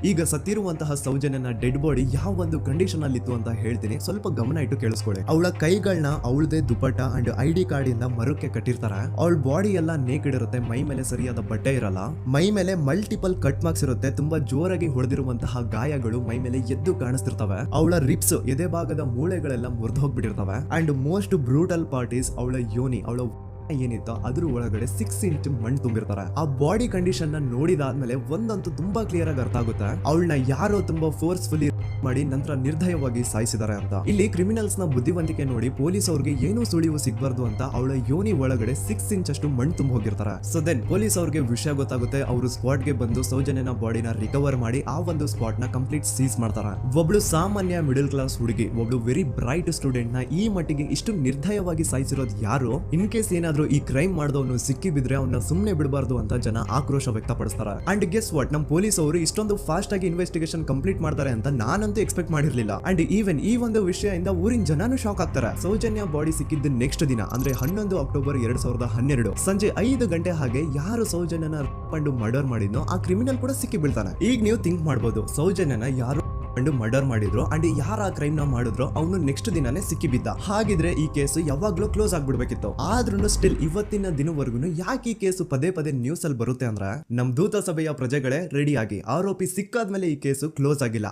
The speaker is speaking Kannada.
ಈಗ ಸತ್ತಿರುವಂತಹ ಸೌಜನ್ಯನ ಡೆಡ್ ಬಾಡಿ ಯಾವ ಒಂದು ಕಂಡೀಷನ್ ಅಲ್ಲಿ ಇತ್ತು ಅಂತ ಹೇಳ್ತೀನಿ, ಸ್ವಲ್ಪ ಗಮನ ಇಟ್ಟು ಕೇಳಿಸ್ಕೊಳ್ಳಿ. ಅವಳ ಕೈಗಳನ್ನ ಅವಳದೇ ದುಪಟ್ಟ ಅಂಡ್ ID ಕಾರ್ಡ್ ಇಂದ ಮರಕ್ಕೆ ಕಟ್ಟಿರ್ತಾರೆ. ಅವಳ ಬಾಡಿ ಎಲ್ಲ ನೇಕೆಡ್ ಇರುತ್ತೆ, ಮೈ ಮೇಲೆ ಸರಿಯಾದ ಬಟ್ಟೆ ಇರಲ್ಲ, ಮೈ ಮೇಲೆ ಮಲ್ಟಿಪಲ್ ಕಟ್ ಮಾರ್ಕ್ಸ್ ಇರುತ್ತೆ, ತುಂಬಾ ಜೋರಾಗಿ ಹೊಡೆದಿರುವಂತಹ ಗಾಯಗಳು ಮೈ ಮೇಲೆ ಎದ್ದು ಕಾಣಿಸ್ತಿರ್ತವೆ. ಅವಳ ರಿಪ್ಸ್ ಎದೆ ಭಾಗದ ಮೂಳೆಗಳೆಲ್ಲ ಮುರಿದು ಹೋಗ್ಬಿಟ್ಟಿರ್ತವೆ. And most brutal part is ಅವಳ ಯೋನಿ, ಅವಳ ಏನಿತ್ತು ಅದ್ರ ಒಳಗಡೆ 6 ಇಂಚ್ ಮಣ್ಣು ತುಂಬಿರ್ತಾರೆ. ಆ ಬಾಡಿ ಕಂಡೀಷನ್ ನ ನೋಡಿದಾದ್ಮೇಲೆ ಒಂದಂತೂ ತುಂಬಾ ಕ್ಲಿಯರ್ ಆಗಿ ಅರ್ಥ ಆಗುತ್ತೆ, ಅವಳನ್ನ ಯಾರೋ ತುಂಬಾ ಫೋರ್ಸ್ಫುಲಿ ಮಾಡಿ ನಂತರ ನಿರ್ದಯವಾಗಿ ಸಾಯಿಸಿದ್ದಾರೆ ಅಂತ. ಇಲ್ಲಿ ಕ್ರಿಮಿನಲ್ಸ್ ನ ಬುದ್ಧಿವಂತಿಕೆ ನೋಡಿ ಪೊಲೀಸ್ ಅವ್ರಿಗೆ ಏನೂ ಸುಳಿವು ಸಿಗಬಾರ್ದು ಅಂತ ಅವಳ ಯೋನಿ ಒಳಗಡೆ 6 ಇಂಚ್ ಅಷ್ಟು ಮಣ್ಣು ತುಂಬ ಹೋಗಿರ್ತಾರೆ. ಸೊ ದೆನ್ ಪೊಲೀಸ್ ಅವ್ರಿಗೆ ವಿಷಯ ಗೊತ್ತಾಗುತ್ತೆ, ಅವರು ಸ್ಪಾಟ್ ಗೆ ಬಂದು ಸೌಜನ್ಯನ ಬಾಡಿನ ರಿಕವರ್ ಮಾಡಿ ಆ ಒಂದು ಸ್ಪಾಟ್ ನ ಕಂಪ್ಲೀಟ್ ಸೀಸ್ ಮಾಡ್ತಾರೆ. ಒಬ್ಳು ಸಾಮಾನ್ಯ ಮಿಡಲ್ ಕ್ಲಾಸ್ ಹುಡುಗಿ, ಒಬ್ಳು ವೆರಿ ಬ್ರೈಟ್ ಸ್ಟೂಡೆಂಟ್ ನ ಈ ಮಟ್ಟಿಗೆ ಇಷ್ಟು ನಿರ್ದಯವಾಗಿ ಸಾಯಿಸಿರೋದು ಯಾರು? ಇನ್ ಕೇಸ್ ಏನಾದ್ರೂ ಈ ಕ್ರೈಮ್ ಮಾಡಿದವನು ಸಿಕ್ಕಿ ಬಿದ್ರೆ ಅವನ್ನ ಸುಮ್ಮನೆ ಬಿಡಬಾರ್ದು ಅಂತ ಜನ ಆಕ್ರೋಶ ವ್ಯಕ್ತಪಡಿಸ್ತಾರೆ. ಅಂಡ್ ಗೆಸ್ ವಾಟ್, ನಮ್ಮ ಪೊಲೀಸ್ ಅವರು ಇಷ್ಟೊಂದು ಫಾಸ್ಟ್ ಆಗಿ ಇನ್ವೆಸ್ಟಿಗೇಷನ್ ಕಂಪ್ಲೀಟ್ ಮಾಡ್ತಾರೆ ಅಂತ ನಾನಂತೂ ಎಕ್ಸ್ಪೆಕ್ಟ್ ಮಾಡಿರ್ಲಿಲ್ಲ. ಅಂಡ್ ಈವನ್ ಈ ಒಂದು ವಿಷಯದಿಂದ ಊರಿನ ಜನನು ಶಾಕ್ ಆಗ್ತಾರೆ. ಸೌಜನ್ಯ ಬಾಡಿ ಸಿಕ್ಕಿದ್ದು ನೆಕ್ಸ್ಟ್ ದಿನ ಅಂದ್ರೆ 11 ಅಕ್ಟೋಬರ್ 2012 ಸಂಜೆ 5 ಗಂಟೆ ಹಾಗೆ ಯಾರು ಸೌಜನ್ಯನ ಮರ್ಡರ್ ಮಾಡಿದ್ನೋ ಆ ಕ್ರಿಮಿನಲ್ ಕೂಡ ಸಿಕ್ಕಿ ಬೀಳ್ತಾನೆ. ಈಗ ನೀವು ಥಿಂಕ್ ಮಾಡ್ಬೋದು, ಸೌಜನ್ಯನ ಯಾರು ಮರ್ಡರ್ ಮಾಡಿದ್ರು ಅಂಡ್ ಯಾರ ಆ ಕ್ರೈಮ್ ನ ಮಾಡಿದ್ರು ಅವನು ನೆಕ್ಸ್ಟ್ ದಿನಾನೇ ಸಿಕ್ಕಿ ಬಿದ್ದ. ಹಾಗಿದ್ರೆ ಈ ಕೇಸು ಯಾವಾಗ್ಲೂ ಕ್ಲೋಸ್ ಆಗ್ಬಿಡ್ಬೇಕಿತ್ತು. ಆದ್ರೂ ಸ್ಟಿಲ್ ಇವತ್ತಿನ ದಿನವರೆಗೂ ಯಾಕೆ ಈ ಕೇಸು ಪದೇ ಪದೇ ನ್ಯೂಸ್ ಅಲ್ಲಿ ಬರುತ್ತೆ ಅಂದ್ರೆ, ನಮ್ ದೂತ ಸಭೆಯ ಪ್ರಜೆಗಳೇ ರೆಡಿ ಆಗಿ, ಆರೋಪಿ ಸಿಕ್ಕಾದ್ಮೇಲೆ ಈ ಕೇಸು ಕ್ಲೋಸ್ ಆಗಿಲ್ಲ.